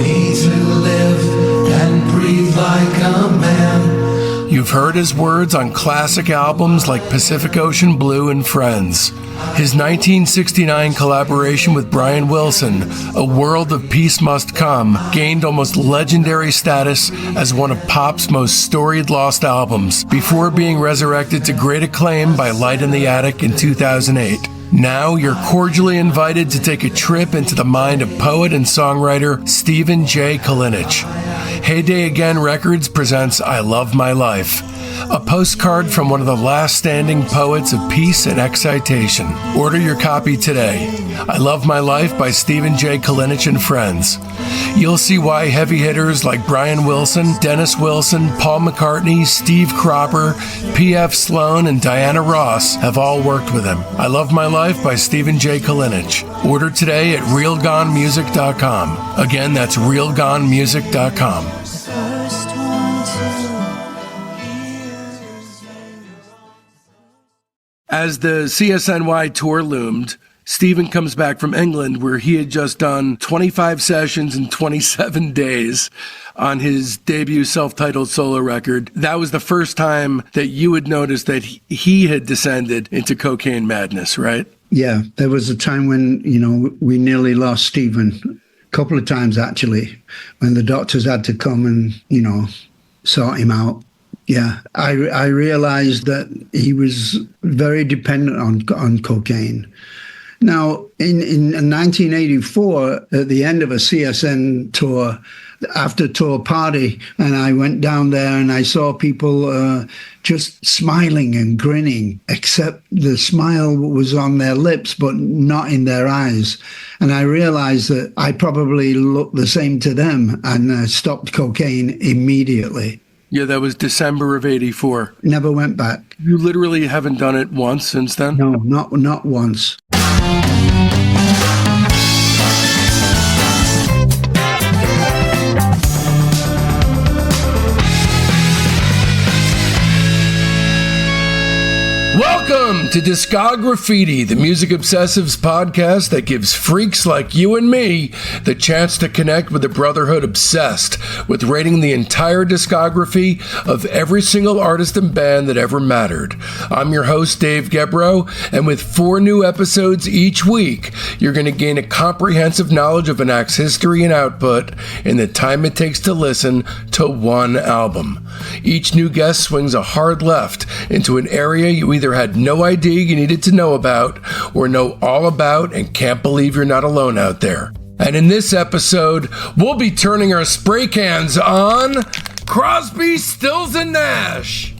me to live and breathe like a man. You've heard his words on classic albums like Pacific Ocean Blue and Friends. His 1969 collaboration with Brian Wilson, A World of Peace Must Come, gained almost legendary status as one of pop's most storied lost albums, before being resurrected to great acclaim by Light in the Attic in 2008. Now you're cordially invited to take a trip into the mind of poet and songwriter Stephen J. Kalinich. Heyday Again Records presents I Love My Life, a postcard from one of the last standing poets of peace and excitation. Order your copy today. I Love My Life by Stephen J. Kalinich and Friends. You'll see why heavy hitters like Brian Wilson, Dennis Wilson, Paul McCartney, Steve Cropper, P.F. Sloan, and Diana Ross have all worked with him. I Love My Life by Stephen J. Kalinich. Order today at realgonemusic.com. Again, that's realgonemusic.com. As the CSNY tour loomed, Stephen comes back from England, where he had just done 25 sessions in 27 days on his debut self-titled solo record. That was the first time that you had noticed that he had descended into cocaine madness, right? Yeah, there was a time when, we nearly lost Stephen. A couple of times, actually, when the doctors had to come and, sort him out. Yeah, I realized that he was very dependent on cocaine. Now, in 1984, at the end of a CSN tour, after tour party, and I went down there and I saw people just smiling and grinning, except the smile was on their lips, but not in their eyes. And I realized that I probably looked the same to them, and stopped cocaine immediately. Yeah, that was December of 84. Never went back. You literally haven't done it once since then? No, not once. Welcome to Discograffiti, the music obsessives podcast that gives freaks like you and me the chance to connect with a brotherhood obsessed with rating the entire discography of every single artist and band that ever mattered. I'm your host, Dave Gebrow, and with 4 new episodes each week, you're going to gain a comprehensive knowledge of an act's history and output in the time it takes to listen to one album. Each new guest swings a hard left into an area you either had no idea you needed to know about or know all about and can't believe you're not alone out there. And in this episode, we'll be turning our spray cans on Crosby, Stills, and Nash,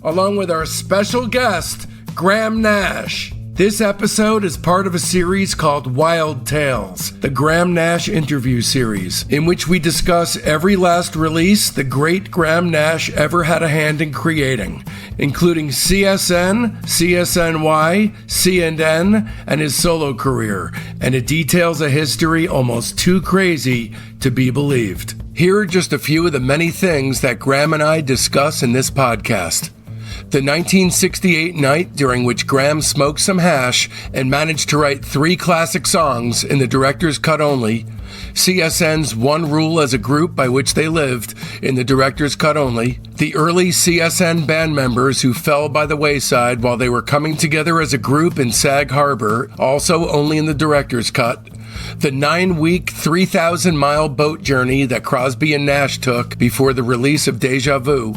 along with our special guest, Graham Nash. This episode is part of a series called Wild Tales, the Graham Nash Interview Series, in which we discuss every last release the great Graham Nash ever had a hand in creating, including CSN, CSNY, C&N, and his solo career, and it details a history almost too crazy to be believed. Here are just a few of the many things that Graham and I discuss in this podcast. The 1968 night during which Graham smoked some hash and managed to write 3 classic songs in the director's cut only, CSN's one rule as a group by which they lived in the director's cut only, the early CSN band members who fell by the wayside while they were coming together as a group in Sag Harbor, also only in the director's cut, the 9-week, 3,000-mile boat journey that Crosby and Nash took before the release of Deja Vu,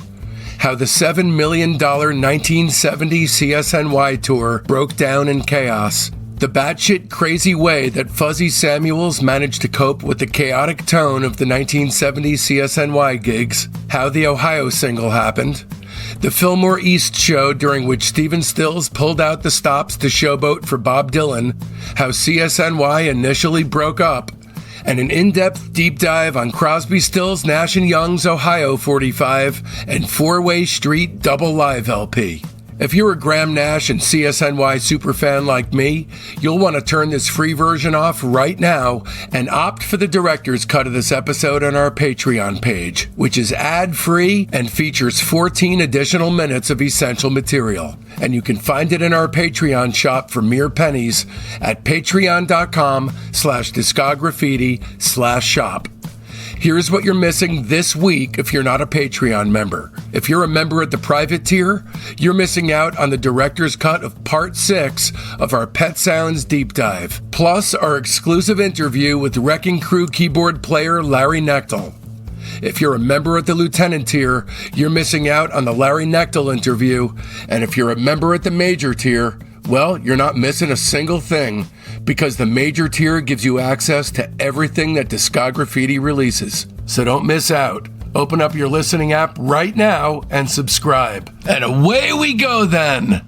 how the $7 million 1970 CSNY tour broke down in chaos, the batshit crazy way that Fuzzy Samuels managed to cope with the chaotic tone of the 1970 CSNY gigs, how the Ohio single happened, the Fillmore East show during which Stephen Stills pulled out the stops to showboat for Bob Dylan, how CSNY initially broke up, and an in-depth deep dive on Crosby, Stills, Nash & Young's Ohio 45 and 4-Way Street double live LP. If you're a Graham Nash and CSNY superfan like me, you'll want to turn this free version off right now and opt for the director's cut of this episode on our Patreon page, which is ad-free and features 14 additional minutes of essential material. And you can find it in our Patreon shop for mere pennies at patreon.com/discograffiti/shop. Here's what you're missing this week if you're not a Patreon member. If you're a member at the private tier, you're missing out on the director's cut of part 6 of our Pet Sounds deep dive, plus our exclusive interview with Wrecking Crew keyboard player Larry Knechtel. If you're a member at the lieutenant tier, you're missing out on the Larry Knechtel interview, and if you're a member at the major tier, well, you're not missing a single thing, because the major tier gives you access to everything that Discograffiti releases. So don't miss out. Open up your listening app right now and subscribe. And away we go then.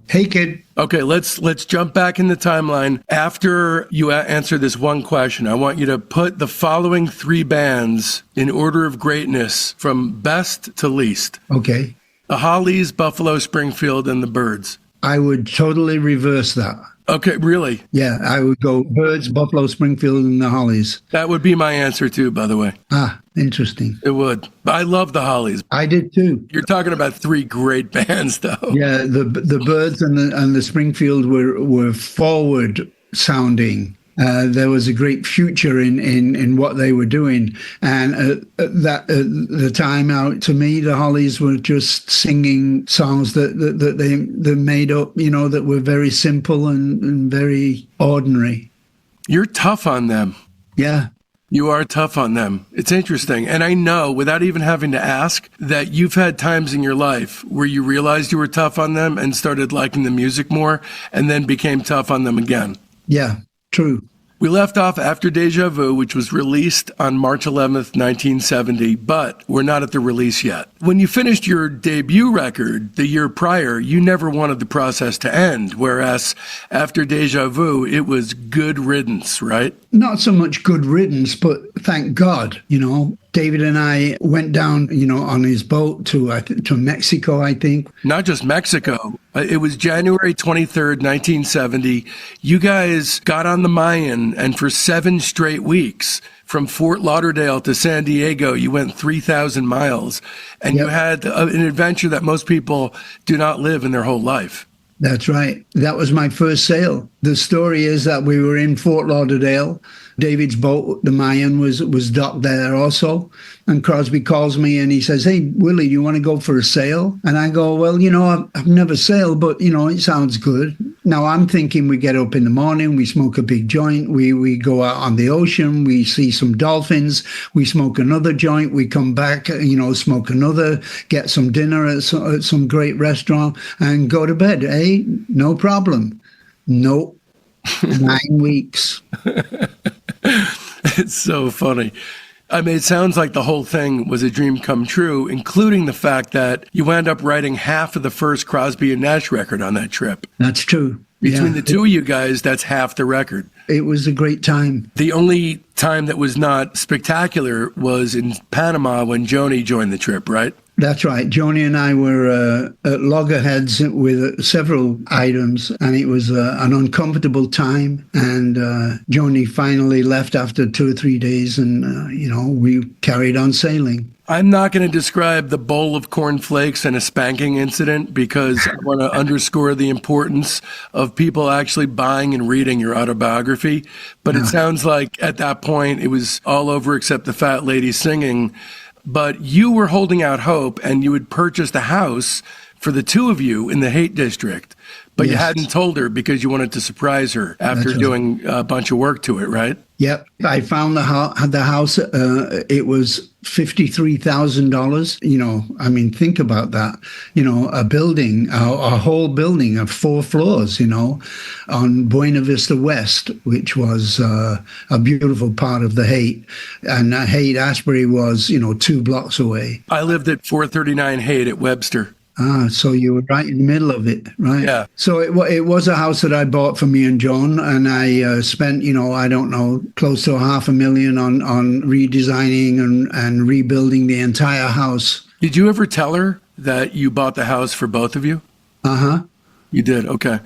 Hey, kid. Okay, let's jump back in the timeline. After you answer this one question, I want you to put the following 3 bands in order of greatness from best to least. Okay. The Hollies, Buffalo Springfield, and the Byrds. I would totally reverse that. Okay, really? Yeah, I would go Byrds, Buffalo Springfield, and the Hollies. That would be my answer too, by the way. Ah, interesting. It would. I love the Hollies. I did too. You're talking about 3 great bands, though. Yeah, the Byrds and the Springfield were forward sounding. There was a great future in what they were doing, and the time out, to me, the Hollies were just singing songs that they made up, that were very simple and very ordinary. You're tough on them. Yeah. You are tough on them. It's interesting. And I know, without even having to ask, that you've had times in your life where you realized you were tough on them and started liking the music more, and then became tough on them again. Yeah, true. We left off after Deja Vu, which was released on March 11th, 1970, but we're not at the release yet. When you finished your debut record the year prior, you never wanted the process to end, whereas after Deja Vu, it was good riddance, right? Not so much good riddance, but thank God, David and I went down, on his boat to Mexico, I think. Not just Mexico. It was January 23rd, 1970. You guys got on the Mayan, and for 7 straight weeks, from Fort Lauderdale to San Diego, you went 3,000 miles. And Yep. You had an adventure that most people do not live in their whole life. That's right. That was my first sail. The story is that we were in Fort Lauderdale. David's boat, the Mayan, was docked there also. And Crosby calls me and he says, "Hey, Willie, do you want to go for a sail?" And I go, "Well, I've never sailed, but, it sounds good." Now, I'm thinking we get up in the morning, we smoke a big joint, we go out on the ocean, we see some dolphins, we smoke another joint, we come back, smoke another, get some dinner at some great restaurant and go to bed. Hey, no problem. Nope. 9 weeks. It's so funny. I mean, it sounds like the whole thing was a dream come true, including the fact that you wound up writing half of the first Crosby and Nash record on that trip. That's true. Between the two of you guys, that's half the record. It was a great time. The only time that was not spectacular was in Panama when Joni joined the trip, right? That's right. Joni and I were at loggerheads with several items, and it was an uncomfortable time. And Joni finally left after 2 or 3 days, and, we carried on sailing. I'm not going to describe the bowl of cornflakes and a spanking incident because I want to underscore the importance of people actually buying and reading your autobiography. But It sounds like at that point it was all over except the fat lady singing. But you were holding out hope, and you had purchased a house for the two of you in the Haight District. But Yes. You hadn't told her because you wanted to surprise her after That's right. doing a bunch of work to it, right? Yep. I found the house. It was $53,000. Think about that. A building, a whole building of 4 floors, on Buena Vista West, which was a beautiful part of the Haight. And Haight Ashbury was, 2 blocks away. I lived at 439 Haight at Webster. So you were right in the middle of it, right? Yeah. So it was a house that I bought for me and John, and I spent, I don't know, close to $500,000 on redesigning and rebuilding the entire house. Did you ever tell her that you bought the house for both of you? Uh-huh. You did, okay.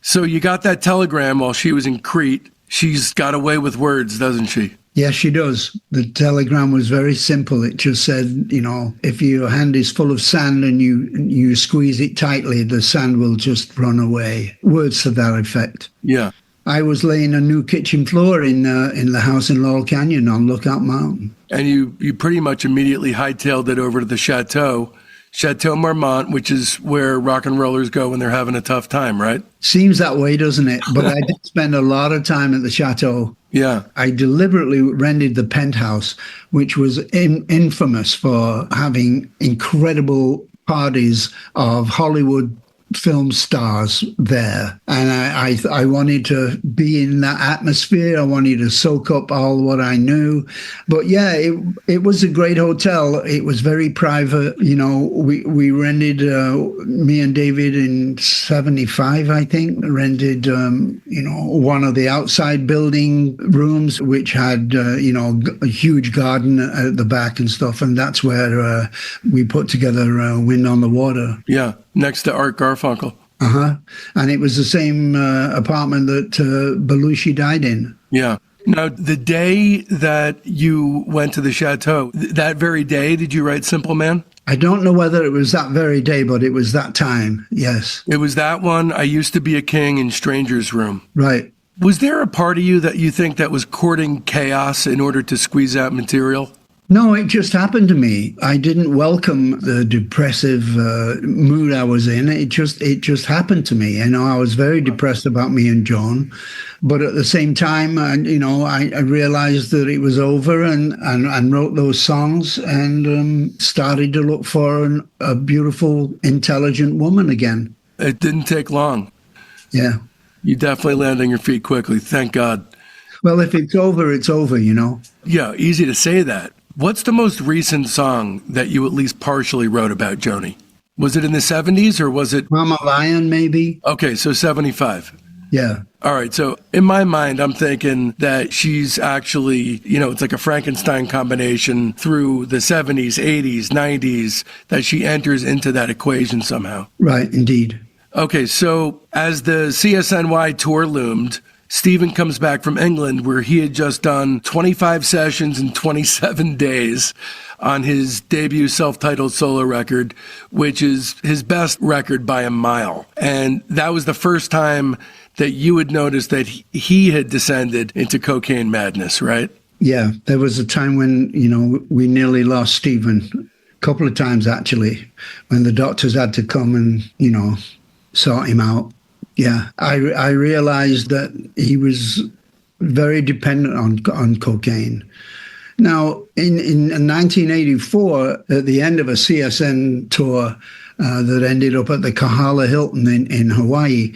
So you got that telegram while she was in Crete. She's got away with words, doesn't she? Yes, she does. The telegram was very simple. It just said, if your hand is full of sand and you squeeze it tightly, the sand will just run away. Words to that effect. Yeah. I was laying a new kitchen floor in the house in Laurel Canyon on Lookout Mountain. And you pretty much immediately hightailed it over to the Chateau Marmont, which is where rock and rollers go when they're having a tough time, right? Seems that way, doesn't it? But I did spend a lot of time at the chateau. Yeah. I deliberately rented the penthouse, which was infamous for having incredible parties of Hollywood film stars there. And I wanted to be in that atmosphere. I wanted to soak up all what I knew. But yeah, it was a great hotel. It was very private. We rented, me and David in 75, I think, rented, one of the outside building rooms, which had, a huge garden at the back and stuff. And that's where we put together Wind on the Water. Yeah. Next to Art Garfunkel. Uh-huh. And it was the same apartment that Belushi died in. Yeah. Now, the day that you went to the chateau, that very day, did you write Simple Man? I don't know whether it was that very day, but it was that time, yes. It was that one, I Used to Be a King, in Stranger's Room. Right. Was there a part of you that you think that was courting chaos in order to squeeze out material? No, it just happened to me. I didn't welcome the depressive mood I was in. It just happened to me. I was very depressed about me and Joan, but at the same time, I realized that it was over and wrote those songs and started to look for a beautiful, intelligent woman again. It didn't take long. Yeah. You definitely landed on your feet quickly. Thank God. Well, if it's over, it's over, Yeah, easy to say that. What's the most recent song that you at least partially wrote about Joni? Was it in the 70s or was it? Mama Lion, maybe? Okay, so 75. Yeah. All right, so in my mind, I'm thinking that she's actually, it's like a Frankenstein combination through the 70s, 80s, 90s, that she enters into that equation somehow. Right, indeed. Okay, so as the CSNY tour loomed, Stephen comes back from England where he had just done 25 sessions in 27 days on his debut self-titled solo record, which is his best record by a mile. And that was the first time that you had noticed that he had descended into cocaine madness, right? Yeah, there was a time when, we nearly lost Stephen. A couple of times, actually, when the doctors had to come and, sort him out. Yeah, I realized that he was very dependent on cocaine. Now, in 1984, at the end of a CSN tour that ended up at the Kahala Hilton in Hawaii,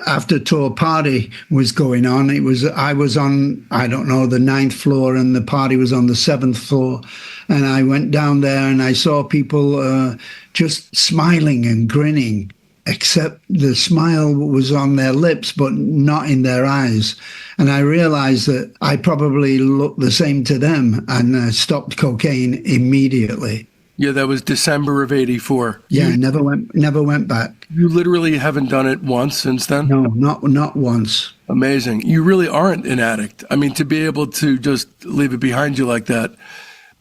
after tour party was going on, I was on, I don't know, the 9th floor and the party was on the 7th floor. And I went down there and I saw people just smiling and grinning, except the smile was on their lips, but not in their eyes. And I realized that I probably looked the same to them and stopped cocaine immediately. Yeah, that was December of 84. Yeah, never went back. You literally haven't done it once since then? No, not once. Amazing. You really aren't an addict. I mean, to be able to just leave it behind you like that.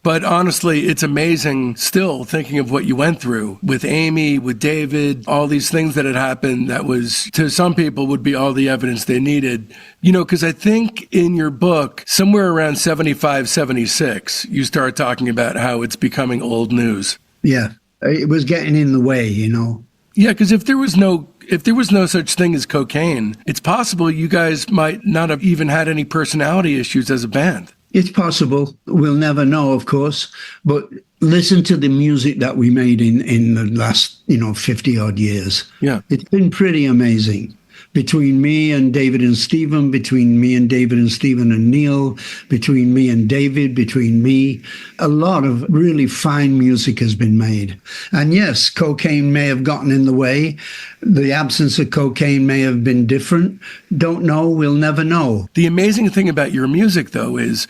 But honestly, it's amazing still thinking of what you went through with Amy, with David, all these things that had happened that was, to some people, would be all the evidence they needed. Because I think in your book, somewhere around 75, 76, you start talking about how it's becoming old news. Yeah, it was getting in the way, Yeah, because if there was no such thing as cocaine, it's possible you guys might not have even had any personality issues as a band. It's possible. We'll never know, of course. But listen to the music that we made in the last, 50 odd years. Yeah. It's been pretty amazing. Between me and David and Stephen, between me and David and Stephen and Neil, between me and David, between me, a lot of really fine music has been made. And yes, cocaine may have gotten in the way. The absence of cocaine may have been different. Don't know. We'll never know. The amazing thing about your music, though, is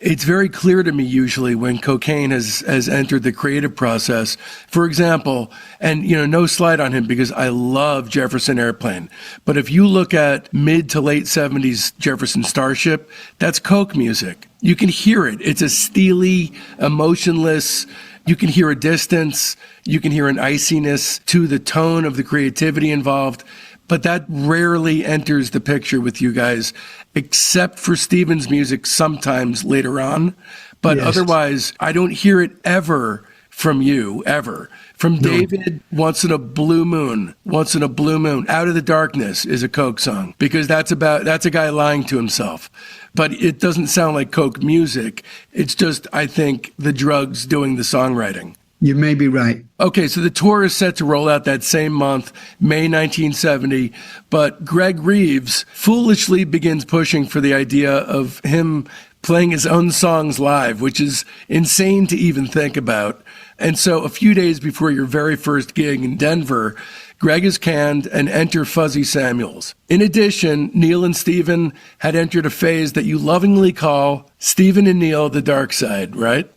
it's very clear to me usually when cocaine has entered the creative process. For example, and no slight on him because I love Jefferson Airplane, but if you look at mid to late 70s Jefferson Starship, that's coke music. You can hear it. It's a steely, emotionless, you can hear a distance, you can hear an iciness to the tone of the creativity involved, but that rarely enters the picture with you guys, except for Steven's music sometimes later on. But otherwise, I don't hear it ever from you, ever. From David, Once in a Blue Moon, Out of the Darkness is a coke song, because that's a guy lying to himself. But it doesn't sound like coke music. It's just, I think, the drugs doing the songwriting. You may be right. Okay, so the tour is set to roll out that same month, May 1970, but Greg Reeves foolishly begins pushing for the idea of him playing his own songs live, which is insane to even think about. And so a few days before your very first gig in Denver, Greg is canned and enter Fuzzy Samuels. In addition, Neil and Steven had entered a phase that you lovingly call Steven and Neil the Dark Side, right?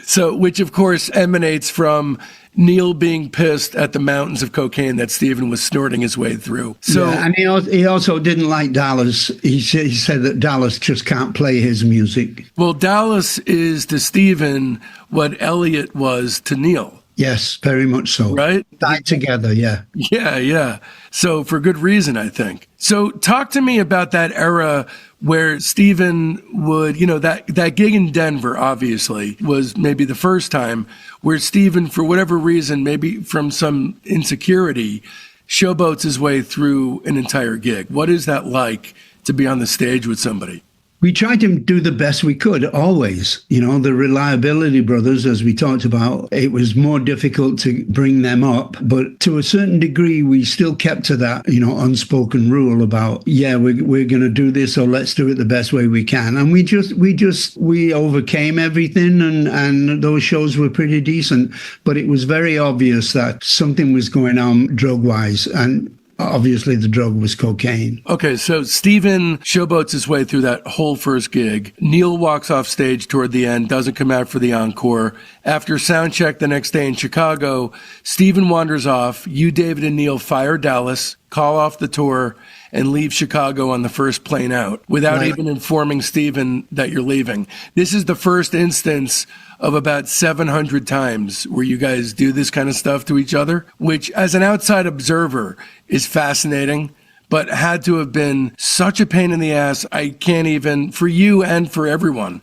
So, which of course emanates from Neil being pissed at the mountains of cocaine that Steven was snorting his way through. So, yeah, and he also didn't like Dallas. He said that Dallas just can't play his music. Well, Dallas is to Steven what Elliot was to Neil. Yes, very much so. Right? Tied together, yeah. Yeah. So for good reason, I think. So talk to me about that era where Steven would, that gig in Denver, obviously, was maybe the first time where Steven, for whatever reason, maybe from some insecurity, showboats his way through an entire gig. What is that like to be on the stage with somebody? We tried to do the best we could, always. The Reliability Brothers, as we talked about, it was more difficult to bring them up. But to a certain degree, we still kept to that, unspoken rule about, we're going to do this, so let's do it the best way we can. And we overcame everything, and those shows were pretty decent. But it was very obvious that something was going on drug-wise. And obviously, the drug was cocaine. Okay, so Steven showboats his way through that whole first gig. Neil walks off stage toward the end, doesn't come out for the encore. After sound check the next day in Chicago, Steven wanders off. You, David, and Neil fire Dallas, call off the tour, and leave Chicago on the first plane out without even informing Steven that you're leaving. This is the first instance of about 700 times where you guys do this kind of stuff to each other, which as an outside observer is fascinating, but had to have been such a pain in the ass. I can't even, for you and for everyone.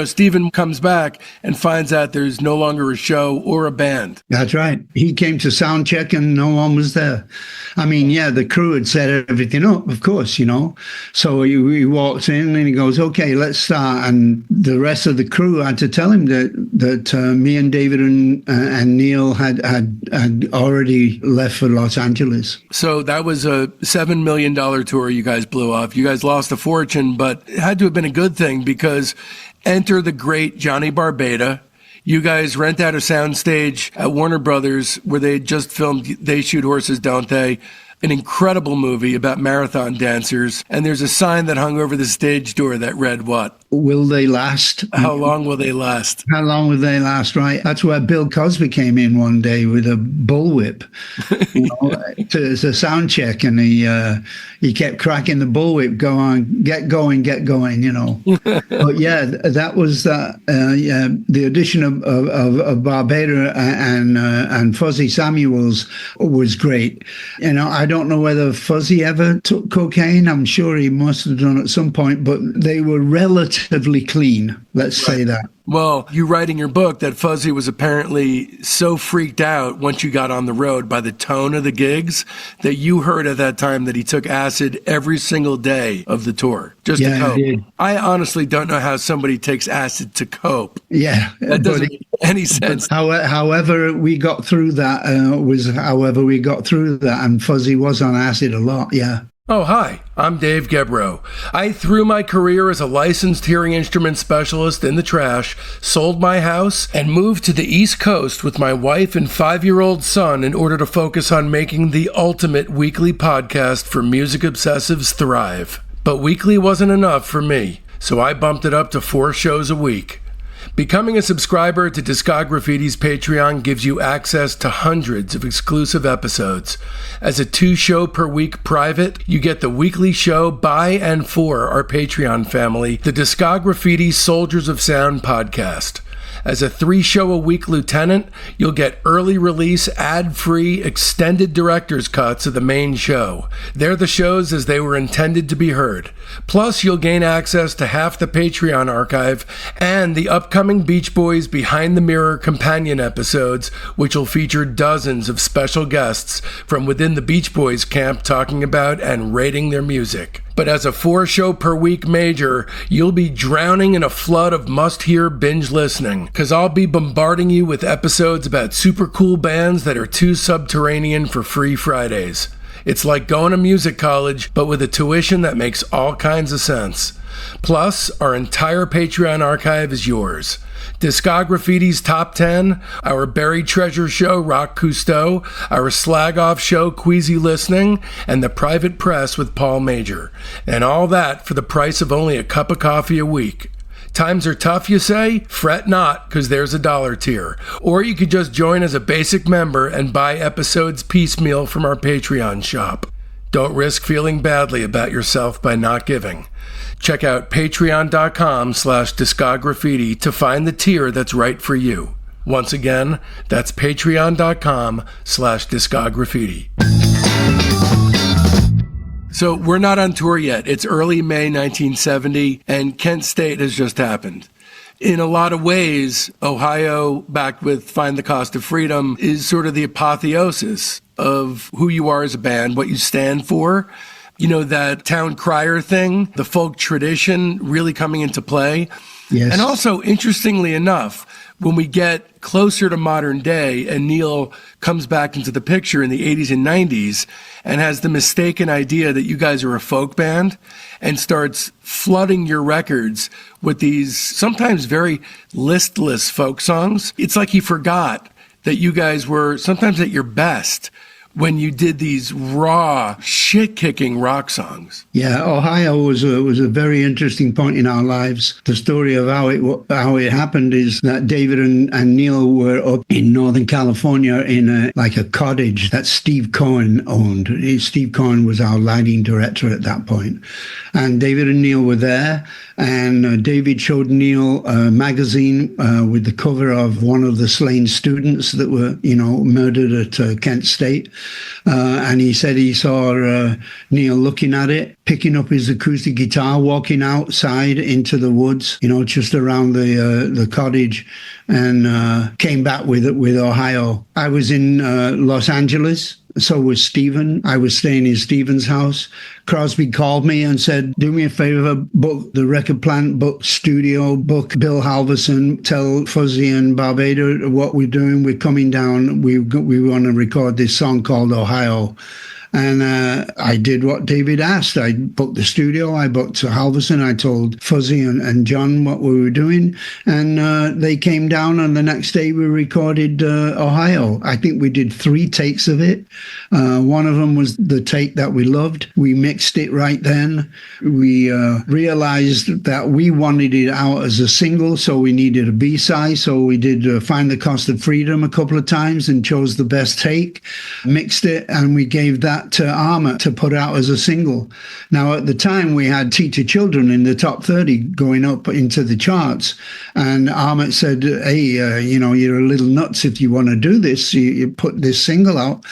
Steven comes back and finds out there's no longer a show or a band. That's right. He came to sound check and no one was there. I mean, the crew had set everything up, of course, So he walks in and he goes, okay, let's start. And the rest of the crew had to tell him that me and David and Neil had already left for Los Angeles. So that was a $7 million tour you guys blew off. You guys lost a fortune, but it had to have been a good thing because enter the great Johnny Barbada. You guys rent out a soundstage at Warner Brothers where they had just filmed They Shoot Horses, Don't They? An incredible movie about marathon dancers. And there's a sign that hung over the stage door that read what? Will they last? How long will they last? How long will they last, right? That's where Bill Cosby came in one day with a bullwhip to sound check. And he kept cracking the bullwhip, go on, get going. But that was the addition of Barbada and Fuzzy Samuels was great. I don't know whether Fuzzy ever took cocaine. I'm sure he must have done at some point, but they were relatively clean. Let's say that. Well, you write in your book that Fuzzy was apparently so freaked out once you got on the road by the tone of the gigs that you heard at that time that he took acid every single day of the tour just to cope. I honestly don't know how somebody takes acid to cope. Yeah. That doesn't make any sense. However we got through that, and Fuzzy was on acid a lot, yeah. Oh, hi, I'm Dave Gebrow. I threw my career as a licensed hearing instrument specialist in the trash, sold my house, and moved to the East Coast with my wife and 5-year-old son in order to focus on making the ultimate weekly podcast for music obsessives thrive. But weekly wasn't enough for me, so I bumped it up to 4 shows a week. Becoming a subscriber to Discograffiti's Patreon gives you access to hundreds of exclusive episodes. As a 2-show per week private, you get the weekly show by and for our Patreon family, the Discograffiti Soldiers of Sound podcast. As a 3-show-a-week lieutenant, you'll get early release, ad-free, extended director's cuts of the main show. They're the shows as they were intended to be heard. Plus, you'll gain access to half the Patreon archive and the upcoming Beach Boys Behind the Mirror companion episodes, which will feature dozens of special guests from within the Beach Boys camp talking about and rating their music. But as a 4-show-per-week major, you'll be drowning in a flood of must-hear binge listening, because I'll be bombarding you with episodes about super cool bands that are too subterranean for free Fridays. It's like going to music college, but with a tuition that makes all kinds of sense. Plus, our entire Patreon archive is yours. Discograffiti's Top 10, our Buried Treasure show, Rock Cousteau, our Slag Off show, Queasy Listening, and the Private Press with Paul Major. And all that for the price of only a cup of coffee a week. Times are tough, you say? Fret not, because there's a $1 tier. Or you could just join as a basic member and buy episodes piecemeal from our Patreon shop. Don't risk feeling badly about yourself by not giving. Check out patreon.com/discograffiti to find the tier that's right for you. Once again, that's patreon.com/discograffiti. So we're not on tour yet. It's early May 1970, and Kent State has just happened. In a lot of ways, Ohio, backed with Find the Cost of Freedom, is sort of the apotheosis of who you are as a band, what you stand for. You know, that town crier thing, the folk tradition really coming into play. Yes. And also, interestingly enough, when we get closer to modern day and Neil comes back into the picture in the 80s and 90s and has the mistaken idea that you guys are a folk band and starts flooding your records with these sometimes very listless folk songs, it's like he forgot that you guys were sometimes at your best when you did these raw, shit-kicking rock songs. Yeah, Ohio was a very interesting point in our lives. The story of how it happened is that David and Neil were up in Northern California in a cottage that Steve Cohen owned. Steve Cohen was our lighting director at that point. And David and Neil were there, and David showed Neil a magazine with the cover of one of the slain students that were, murdered at Kent State. And he said he saw Neil looking at it, picking up his acoustic guitar, walking outside into the woods, just around the cottage, and came back with Ohio. I was in Los Angeles. So was Stephen. I was staying in Stephen's house. Crosby called me and said, do me a favor, book the record plant, book studio, book Bill Halverson, tell Fuzzy and Barbado what we're doing. We're coming down. We want to record this song called Ohio. And I did what David asked. I booked the studio. I booked Halverson. I told Fuzzy and John what we were doing. And they came down, and the next day we recorded Ohio. I think we did 3 takes of it. One of them was the take that we loved. We mixed it right then. We realized that we wanted it out as a single, so we needed a B-side. So we did Find the Cost of Freedom a couple of times and chose the best take, mixed it, and we gave that to Armor to put out as a single. Now, at the time, we had Teacher Children in the top 30 going up into the charts. And Armor said, hey, you're a little nuts if you want to do this. You put this single out,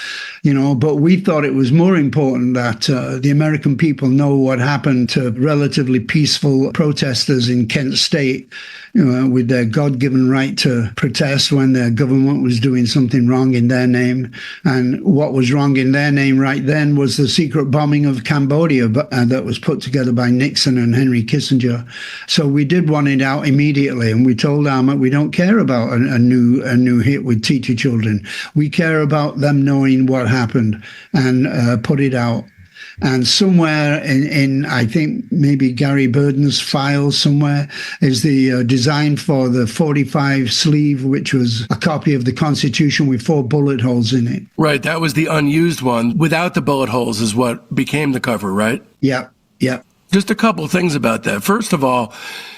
but we thought it was more important that the American people know what happened to relatively peaceful protesters in Kent State, with their God-given right to protest when their government was doing something wrong in their name. And what was wrong in their name right then was the secret bombing of Cambodia that was put together by Nixon and Henry Kissinger. So we did want it out immediately, and we told Armor we don't care about a new hit with Teacher Children. We care about them knowing what happened and put it out. And somewhere in I think maybe Gary Burden's file somewhere is the design for the 45 sleeve, which was a copy of the Constitution with 4 bullet holes in it. Right, that was the unused one. Without the bullet holes is what became the cover, right? Yeah. Just a couple of things about that. First of all,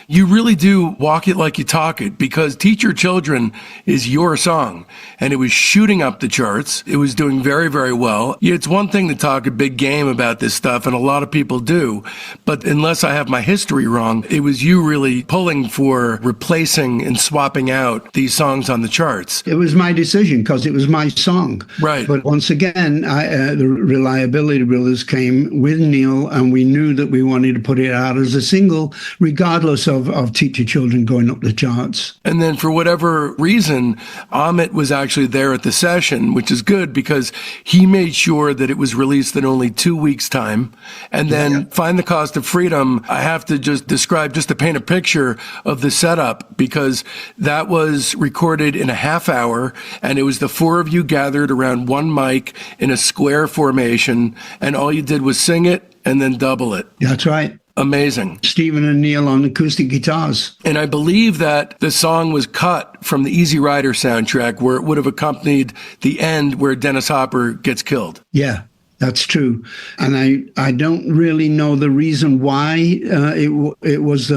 you really do walk it like you talk it, because Teach Your Children is your song, and it was shooting up the charts. It was doing very, very well. It's one thing to talk a big game about this stuff, and a lot of people do, but unless I have my history wrong, it was you really pulling for replacing and swapping out these songs on the charts. It was my decision because it was my song. Right. But once again, the Reliability Brothers came with Neil, and we knew that we wanted to put it out as a single, regardless of Teach Your Children going up the charts. And then for whatever reason, Amit was actually there at the session, which is good because he made sure that it was released in only 2 weeks' time. And then Find the Cost of Freedom, I have to just describe, just to paint a picture of the setup, because that was recorded in a half hour, and it was the four of you gathered around one mic in a square formation, and all you did was sing it and then double it. That's right. Amazing. Stephen and Neil on acoustic guitars. And I believe that the song was cut from the Easy Rider soundtrack, where it would have accompanied the end where Dennis Hopper gets killed. Yeah, that's true. And I don't really know the reason why it was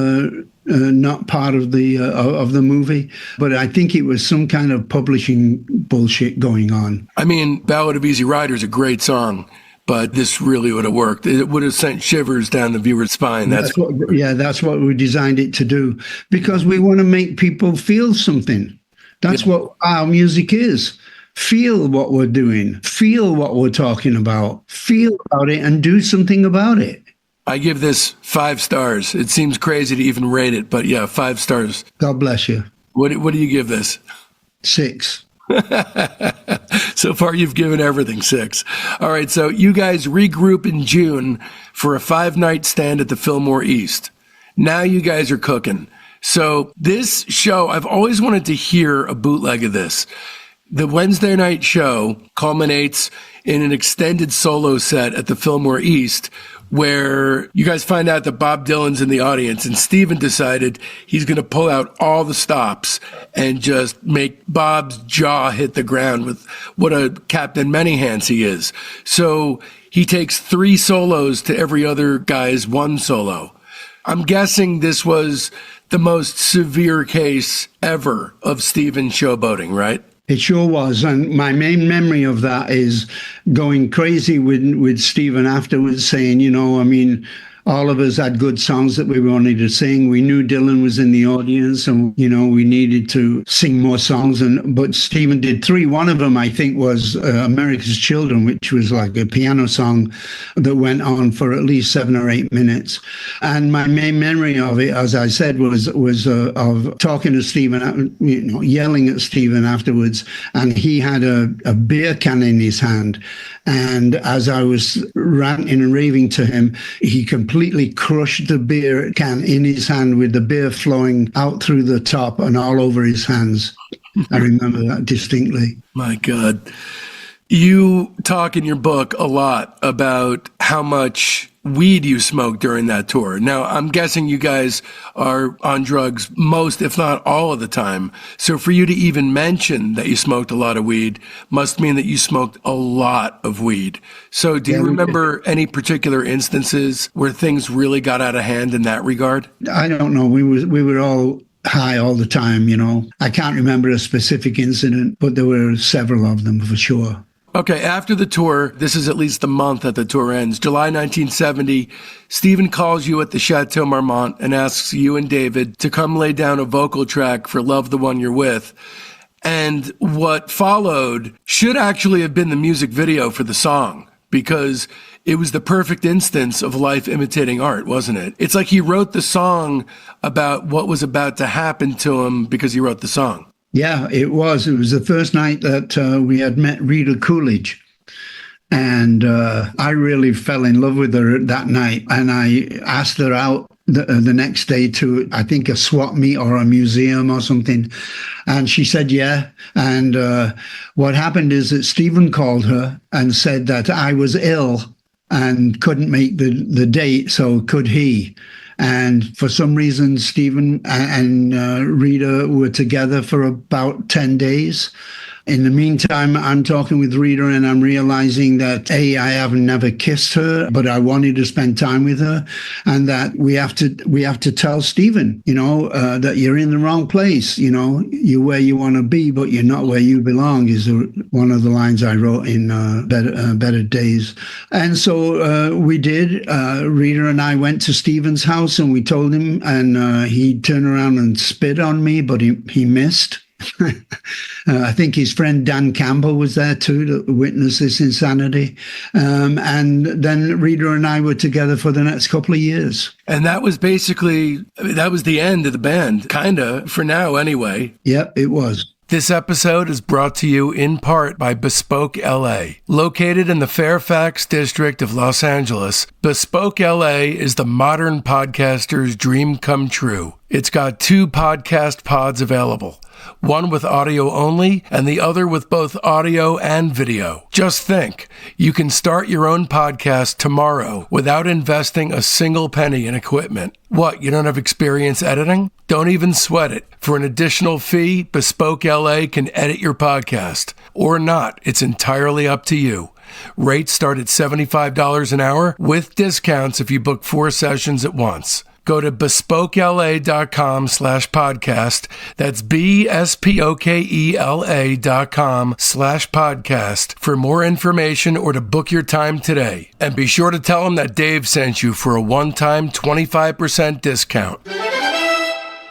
not part of the movie, but I think it was some kind of publishing bullshit going on. I mean, Ballad of Easy Rider is a great song, but this really would have worked. It would have sent shivers down the viewer's spine. That's what we designed it to do, because we want to make people feel something. That's what our music is. Feel what we're doing. Feel what we're talking about. Feel about it and do something about it. I give this 5 stars. It seems crazy to even rate it, but yeah, 5 stars. God bless you. What do you give this? 6. So far, you've given everything 6. All right, so you guys regroup in June for a 5-night stand at the Fillmore East. Now you guys are cooking. So this show, I've always wanted to hear a bootleg of this. The Wednesday night show culminates in an extended solo set at the Fillmore East, where you guys find out that Bob Dylan's in the audience, and Steven decided he's going to pull out all the stops and just make Bob's jaw hit the ground with what a Captain Many Hands he is. So he takes 3 solos to every other guy's 1 solo. I'm guessing this was the most severe case ever of Steven showboating, right? It sure was. And my main memory of that is going crazy with Stephen afterwards, saying, all of us had good songs that we wanted to sing. We knew Dylan was in the audience, and, we needed to sing more songs. But Stephen did 3. One of them, I think, was America's Children, which was like a piano song that went on for at least 7 or 8 minutes. And my main memory of it, as I said, was of talking to Stephen, yelling at Stephen afterwards. And he had a beer can in his hand. And as I was ranting and raving to him, he completely crushed the beer can in his hand, with the beer flowing out through the top and all over his hands. I remember that distinctly. My God. You talk in your book a lot about how much weed you smoked during that tour. Now, I'm guessing you guys are on drugs most, if not all of the time. So for you to even mention that you smoked a lot of weed must mean that you smoked a lot of weed. So do you remember any particular instances where things really got out of hand in that regard? I don't know. We were all high all the time, I can't remember a specific incident, but there were several of them for sure. Okay, after the tour, this is at least the month that the tour ends, July 1970, Stephen calls you at the Chateau Marmont and asks you and David to come lay down a vocal track for Love the One You're With. And what followed should actually have been the music video for the song, because it was the perfect instance of life imitating art, wasn't it? It's like he wrote the song about what was about to happen to him because he wrote the song. Yeah, it was. It was the first night that we had met Rita Coolidge. And I really fell in love with her that night. And I asked her out the next day to, I think, a swap meet or a museum or something. And she said, yeah. And what happened is that Stephen called her and said that I was ill and couldn't make the date, so could he? And for some reason, Stephen and Rita were together for about 10 days. In the meantime, I'm talking with Rita and I'm realizing that I have never kissed her, but I wanted to spend time with her, and that we have to tell Stephen, that you're in the wrong place. You're where you want to be, but you're not where you belong. Is one of the lines I wrote in Better Days, and so we did. Rita and I went to Stephen's house and we told him, and he turned around and spit on me, but he missed. I think his friend Dan Campbell was there too to witness this insanity. And then Rita and I were together for the next couple of years. And that was the end of the band, kind of, for now anyway. Yep, it was. This episode is brought to you in part by Bespoke LA. Located in the Fairfax district of Los Angeles, Bespoke LA is the modern podcaster's dream come true. It's got 2 podcast pods available, one with audio only and the other with both audio and video. Just think, you can start your own podcast tomorrow without investing a single penny in equipment. What, you don't have experience editing? Don't even sweat it. For an additional fee, Bespoke LA can edit your podcast. Or not, it's entirely up to you. Rates start at $75 an hour with discounts if you book 4 sessions at once. Go to bespokela.com/podcast. That's BSPOKELA.com/podcast for more information or to book your time today. And be sure to tell them that Dave sent you for a one-time 25% discount.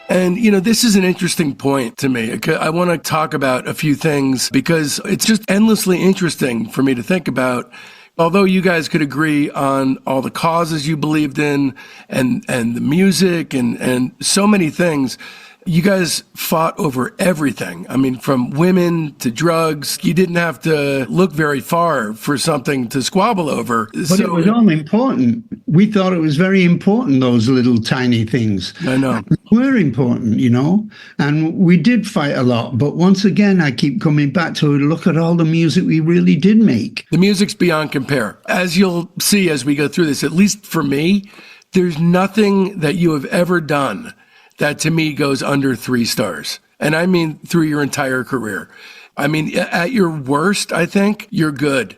And, this is an interesting point to me. I want to talk about a few things because it's just endlessly interesting for me to think about. Although you guys could agree on all the causes you believed in and the music and so many things, you guys fought over everything. I mean, from women to drugs. You didn't have to look very far for something to squabble over. But it was all important. We thought it was very important, those little tiny things. I know. They were important, and we did fight a lot. But once again, I keep coming back to look at all the music we really did make. The music's beyond compare. As you'll see as we go through this, at least for me, there's nothing that you have ever done that to me goes under 3 stars. And I mean through your entire career. I mean, at your worst, I think you're good.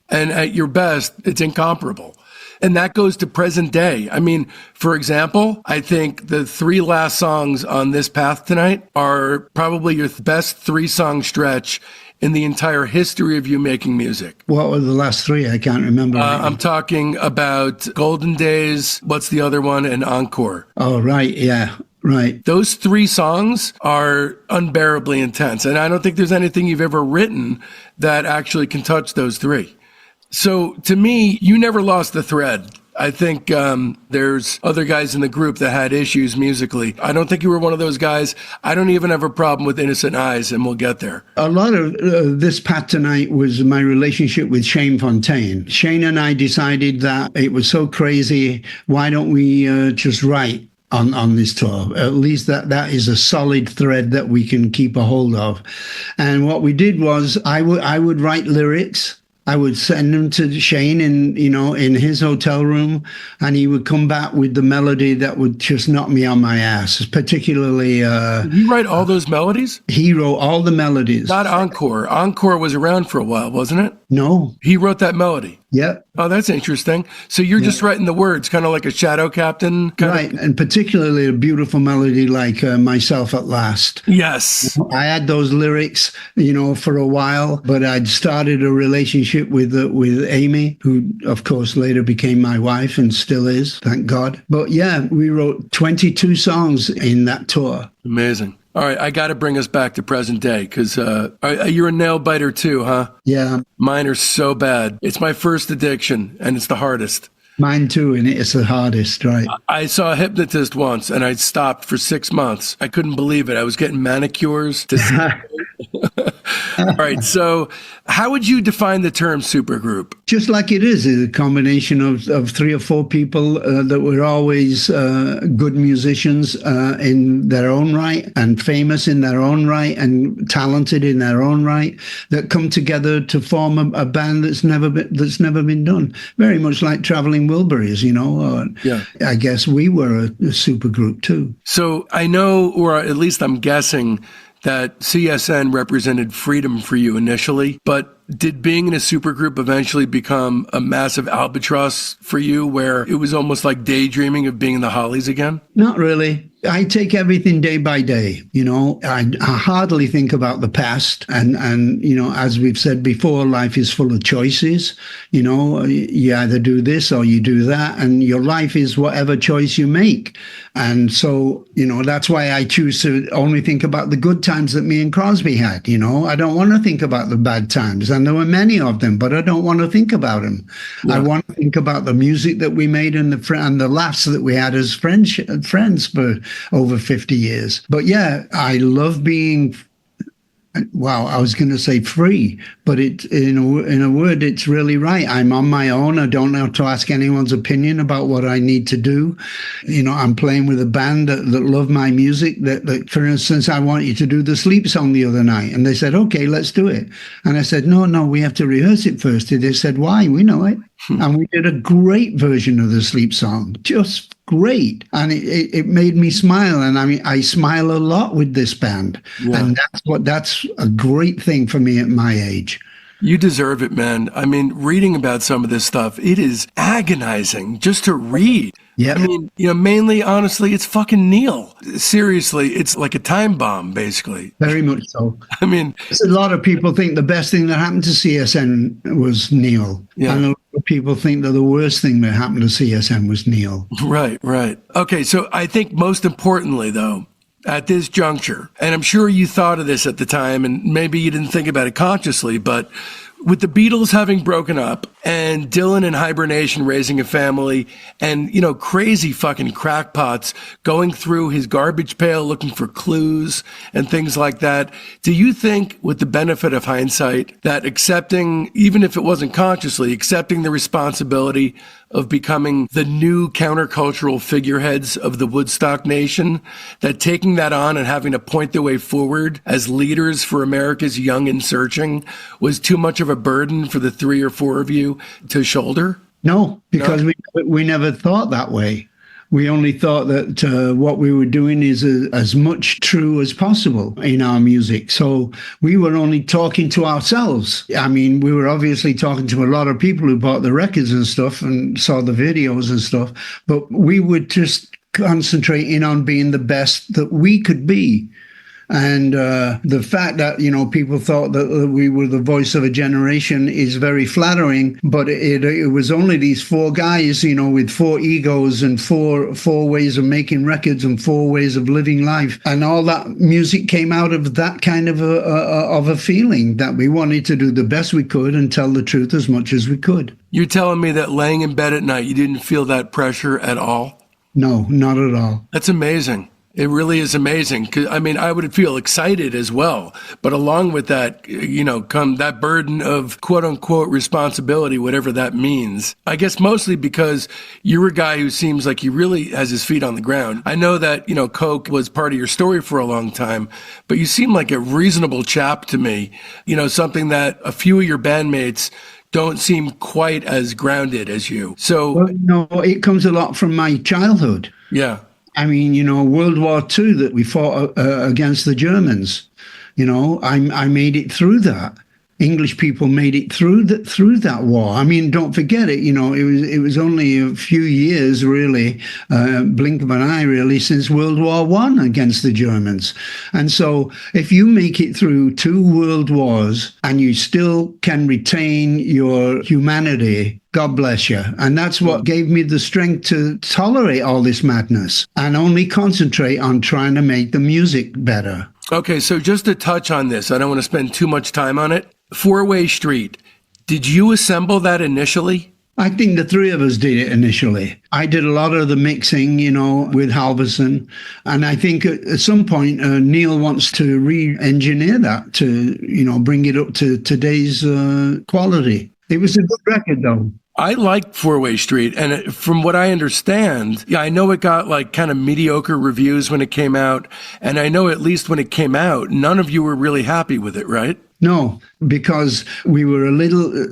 And at your best, it's incomparable. And that goes to present day. I mean, for example, I think the 3 last songs on this path tonight are probably your best 3-song stretch in the entire history of you making music. What were the last 3? I can't remember. I'm talking about Golden Days, what's the other one, and Encore. Oh, right, yeah. Right. Those 3 songs are unbearably intense. And I don't think there's anything you've ever written that actually can touch those 3. So to me, you never lost the thread. I think there's other guys in the group that had issues musically. I don't think you were one of those guys. I don't even have a problem with Innocent Eyes, and we'll get there. A lot of this path tonight was my relationship with Shane Fontaine. Shane and I decided that it was so crazy, why don't we just write on this tour? At least that is a solid thread that we can keep a hold of. And what we did was I would write lyrics. I would send them to Shane in his hotel room, and he would come back with the melody that would just knock me on my ass. Particularly, Did you write all those melodies? He wrote all the melodies. Not Encore. Encore was around for a while, wasn't it? No. He wrote that melody. Yep. Oh, that's interesting. So you're just writing the words, kind of like a Shadow Captain? Right, and particularly a beautiful melody like Myself at Last. Yes. I had those lyrics, for a while, but I'd started a relationship with Amy, who, of course, later became my wife and still is, thank God. But yeah, we wrote 22 songs in that tour. Amazing. All right, I got to bring us back to present day because you're a nail biter too, huh? Yeah. Mine are so bad. It's my first addiction, and it's the hardest. Mine too, and it's the hardest, right? I saw a hypnotist once, and I stopped for 6 months. I couldn't believe it. I was getting manicures to All right, so how would you define the term supergroup? Just like it is a combination of 3 or 4 people that were always good musicians in their own right, and famous in their own right, and talented in their own right, that come together to form a band that's never been done. Very much like Traveling Wilburys, Yeah. I guess we were a supergroup too. So I know, or at least I'm guessing, that CSN represented freedom for you initially, but did being in a supergroup eventually become a massive albatross for you where it was almost like daydreaming of being in the Hollies again? Not really. I take everything day by day. I hardly think about the past. And, as we've said before, life is full of choices. You either do this or you do that. And your life is whatever choice you make. And so, that's why I choose to only think about the good times that me and Crosby had. I don't want to think about the bad times. And there were many of them, but I don't want to think about them. Yeah. I want to think about the music that we made and the laughs that we had as friends for over 50 years. But yeah, I love being, I was going to say free, but in a word, it's really right. I'm on my own. I don't have to ask anyone's opinion about what I need to do. I'm playing with a band that love my music. That, for instance, I want you to do the Sleep song the other night. And they said, okay, let's do it. And I said, no, we have to rehearse it first. They said, why? We know it. And we did a great version of the Sleep song, just great. And it made me smile. And I smile a lot with this band. Yeah. And that's a great thing for me at my age. You deserve it, man. I mean, reading about some of this stuff, it is agonizing just to read. Yeah. I mean, mainly, honestly, it's fucking Neil. Seriously, it's like a time bomb, basically. Very much so. I mean, a lot of people think the best thing that happened to CSN was Neil. Yeah. And a lot of people think that the worst thing that happened to CSN was Neil. Right. Okay, so I think most importantly, though, at this juncture, and I'm sure you thought of this at the time, and maybe you didn't think about it consciously, but with the Beatles having broken up and Dylan in hibernation raising a family and, crazy fucking crackpots going through his garbage pail looking for clues and things like that, do you think, with the benefit of hindsight, that accepting, even if it wasn't consciously, accepting the responsibility of becoming the new countercultural figureheads of the Woodstock Nation, that taking that on and having to point the way forward as leaders for America's young and searching was too much of a burden for the three or four of you to shoulder? No, because we never thought that way. We only thought that what we were doing is as much true as possible in our music. So we were only talking to ourselves. I mean, we were obviously talking to a lot of people who bought the records and stuff and saw the videos and stuff, but we would just concentrate in on being the best that we could be. And the fact that, people thought that we were the voice of a generation is very flattering. But it was only these four guys, with four egos and four ways of making records and four ways of living life. And all that music came out of that kind of a feeling that we wanted to do the best we could and tell the truth as much as we could. You're telling me that laying in bed at night, you didn't feel that pressure at all? No, not at all. That's amazing. It really is amazing. 'Cause, I would feel excited as well. But along with that, come that burden of quote unquote responsibility, whatever that means. I guess mostly because you're a guy who seems like he really has his feet on the ground. I know that, Coke was part of your story for a long time, but you seem like a reasonable chap to me. Something that a few of your bandmates don't seem quite as grounded as you. So, well, no, it comes a lot from my childhood. Yeah. I mean, World War II that we fought against the Germans, I made it through that. English people made it through that war. I mean, don't forget it. It was only a few years, really, blink of an eye, really, since World War I against the Germans. And so, if you make it through 2 world wars and you still can retain your humanity, God bless you. And that's what gave me the strength to tolerate all this madness and only concentrate on trying to make the music better. Okay, so just to touch on this, I don't want to spend too much time on it. 4-Way Street, did you assemble that initially? I think the three of us did it initially. I did a lot of the mixing, with Halverson. And I think at some point, Neil wants to re-engineer that to, bring it up to today's quality. It was a good record, though. I like 4-Way Street, and from what I understand, I know it got like kind of mediocre reviews when it came out, and I know at least when it came out, none of you were really happy with it, right? No, because we were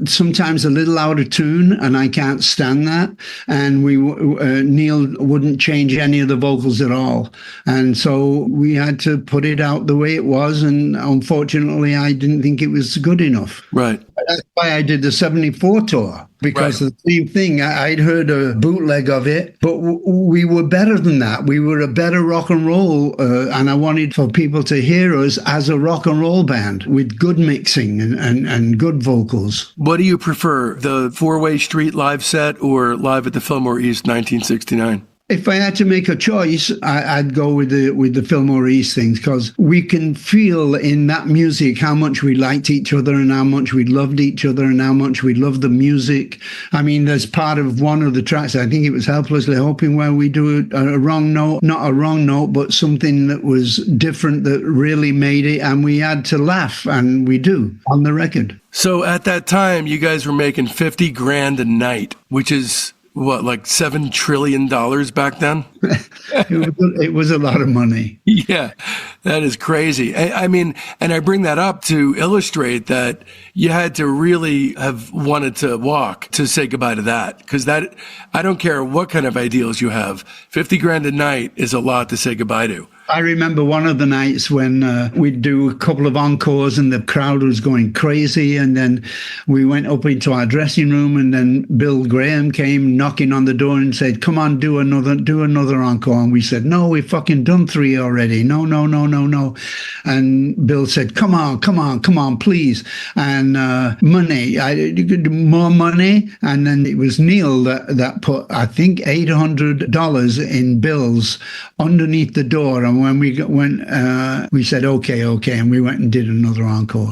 sometimes a little out of tune, and I can't stand that. And Neil wouldn't change any of the vocals at all. And so we had to put it out the way it was. And unfortunately, I didn't think it was good enough. Right. That's why I did the 74 tour, because of the same thing. I'd heard a bootleg of it, but we were better than that. We were a better rock and roll, and I wanted for people to hear us as a rock and roll band with good mixing and good vocals. What do you prefer, the Four-Way Street live set or Live at the Fillmore East 1969? If I had to make a choice, I'd go with the Fillmore East things, because we can feel in that music how much we liked each other and how much we loved each other and how much we loved the music. I mean, there's part of one of the tracks, I think it was Helplessly Hoping, where we do a wrong note, not a wrong note, but something that was different that really made it, and we had to laugh, and we do on the record. So at that time, you guys were making $50,000 a night, which is what, like $7 trillion back then? It was a lot of money. Yeah, that is crazy. I mean, and I bring that up to illustrate that you had to really have wanted to walk to say goodbye to that. Because that, I don't care what kind of ideals you have, $50,000 a night is a lot to say goodbye to. I remember one of the nights when we'd do a couple of encores and the crowd was going crazy, and then we went up into our dressing room, and then Bill Graham came knocking on the door and said, "Come on, do another encore." And we said, "No, we've fucking done 3 already. No. And Bill said, "Come on, please." And money, more money. And then it was Neil that put, I think, $800 in bills underneath the door. And when we went, we said, okay, and we went and did another encore.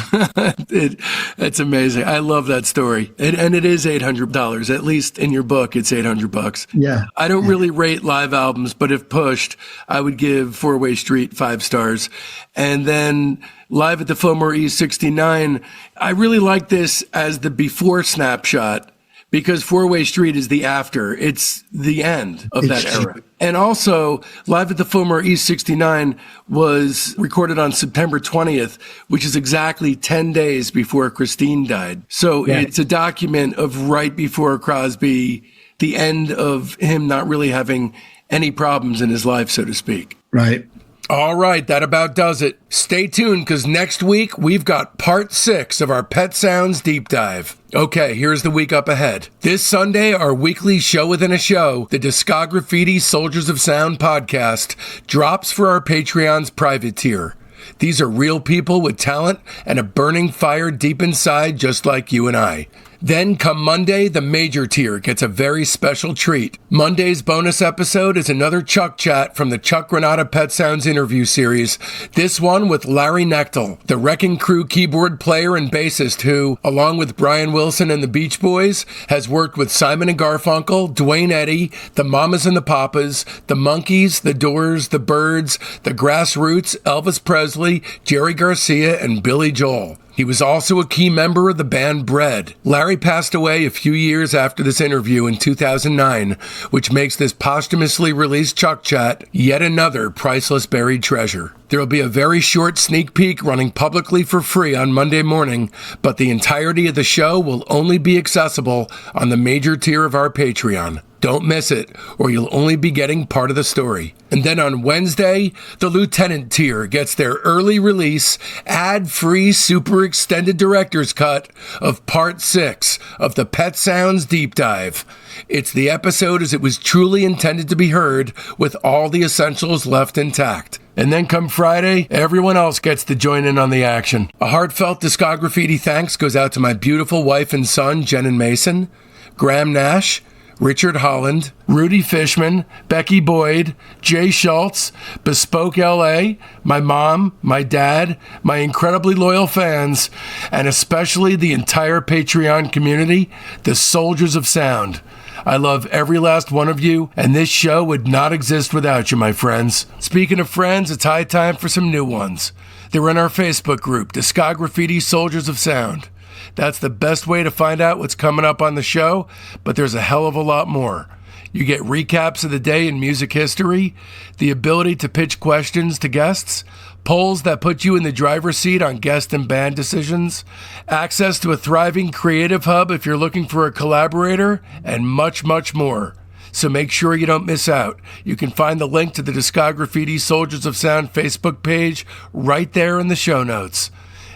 It's amazing. I love that story. And it is $800. At least in your book, it's $800. Yeah. I don't really rate live albums, but if pushed, I would give Four-Way Street 5 stars. And then Live at the Fillmore East 69, I really like this as the before snapshot, because Four-Way Street is the after. It's the end of that era. And also, Live at the Fillmore East 69 was recorded on September 20th, which is exactly 10 days before Christine died. So It's a document of right before Crosby, the end of him not really having any problems in his life, so to speak. Right. All right, that about does it. Stay tuned, because next week we've got part 6 of our Pet Sounds deep dive. Okay, here's the week up ahead. This Sunday, our weekly show within a show, the Discograffiti Soldiers of Sound podcast, drops for our Patreon's private tier. These are real people with talent and a burning fire deep inside, just like you and I. Then come Monday, the major tier gets a very special treat. Monday's bonus episode is another Chuck chat from the Chuck Granata Pet Sounds Interview Series. This one with Larry Knechtel, the Wrecking Crew keyboard player and bassist who, along with Brian Wilson and the Beach Boys, has worked with Simon and Garfunkel, Duane Eddy, the Mamas and the Papas, the Monkees, the Doors, the Byrds, the Grassroots, Elvis Presley, Jerry Garcia, and Billy Joel. He was also a key member of the band Bread. Larry passed away a few years after this interview in 2009, which makes this posthumously released Chuck Chat yet another priceless buried treasure. There will be a very short sneak peek running publicly for free on Monday morning, but the entirety of the show will only be accessible on the major tier of our Patreon. Don't miss it, or you'll only be getting part of the story. And then on Wednesday, the Lieutenant tier gets their early release, ad-free, super extended director's cut of part 6 of the Pet Sounds Deep Dive. It's the episode as it was truly intended to be heard, with all the essentials left intact. And then come Friday, everyone else gets to join in on the action. A heartfelt Discograffiti thanks goes out to my beautiful wife and son, Jen and Mason, Graham Nash, Richard Holland, Rudy Fishman, Becky Boyd, Jay Schultz, Bespoke LA, my mom, my dad, my incredibly loyal fans, and especially the entire Patreon community, the Soldiers of Sound. I love every last one of you, and this show would not exist without you, my friends. Speaking of friends, it's high time for some new ones. They're in our Facebook group, Discograffiti Soldiers of Sound. That's the best way to find out what's coming up on the show, but there's a hell of a lot more. You get recaps of the day in music history, the ability to pitch questions to guests, polls that put you in the driver's seat on guest and band decisions, access to a thriving creative hub if you're looking for a collaborator, and much, much more. So make sure you don't miss out. You can find the link to the Discograffiti Soldiers of Sound Facebook page right there in the show notes.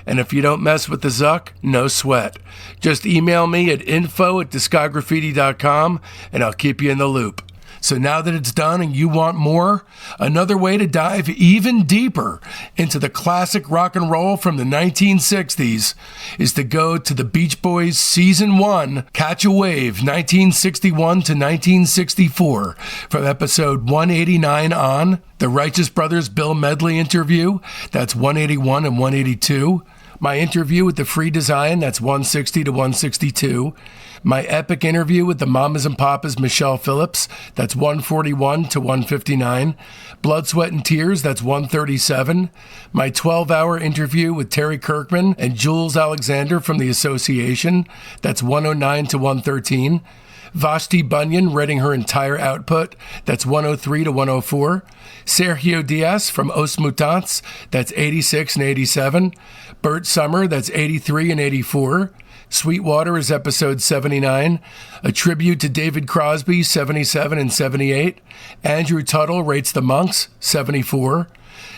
And if you don't mess with the Zuck, no sweat. Just email me at info@discograffiti.com and I'll keep you in the loop. So now that it's done and you want more, another way to dive even deeper into the classic rock and roll from the 1960s is to go to the Beach Boys Season 1, Catch a Wave, 1961 to 1964, from episode 189 on, the Righteous Brothers Bill Medley interview, that's 181 and 182, my interview with the Free Design, that's 160 to 162, my epic interview with the Mamas and Papas Michelle Phillips, that's 141 to 159, Blood, Sweat, and Tears, that's 137, my 12-hour interview with Terry Kirkman and Jules Alexander from the Association, that's 109 to 113, Vashti Bunyan reading her entire output, that's 103 to 104, Sergio Diaz from Os Mutantes, that's 86 and 87, Bert Summer, that's 83 and 84, Sweetwater is episode 79, a tribute to David Crosby, 77 and 78, Andrew Tuttle rates the Monks, 74,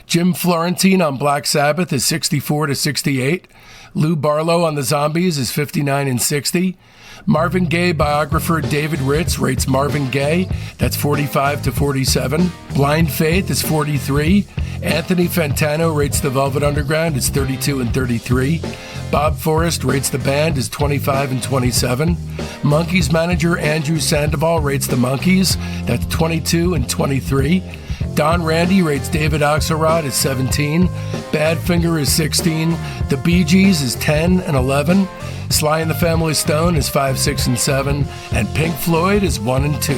Jim Florentine on Black Sabbath is 64 to 68, Lou Barlow on the Zombies is 59 and 60, Marvin Gaye biographer David Ritz rates Marvin Gaye, that's 45 to 47, Blind Faith is 43, Anthony Fantano rates the Velvet Underground, it's 32 and 33, Bob Forrest rates the band as 25 and 27. Monkees manager Andrew Sandoval rates the Monkees, that's 22 and 23. Don Randy rates David Axelrod as 17. Badfinger is 16. The Bee Gees is 10 and 11. Sly and the Family Stone is 5, 6, and 7. And Pink Floyd is 1 and 2.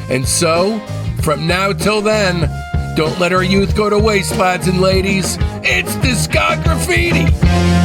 And so, from now till then, don't let our youth go to waste, lads and ladies. It's Discograffiti!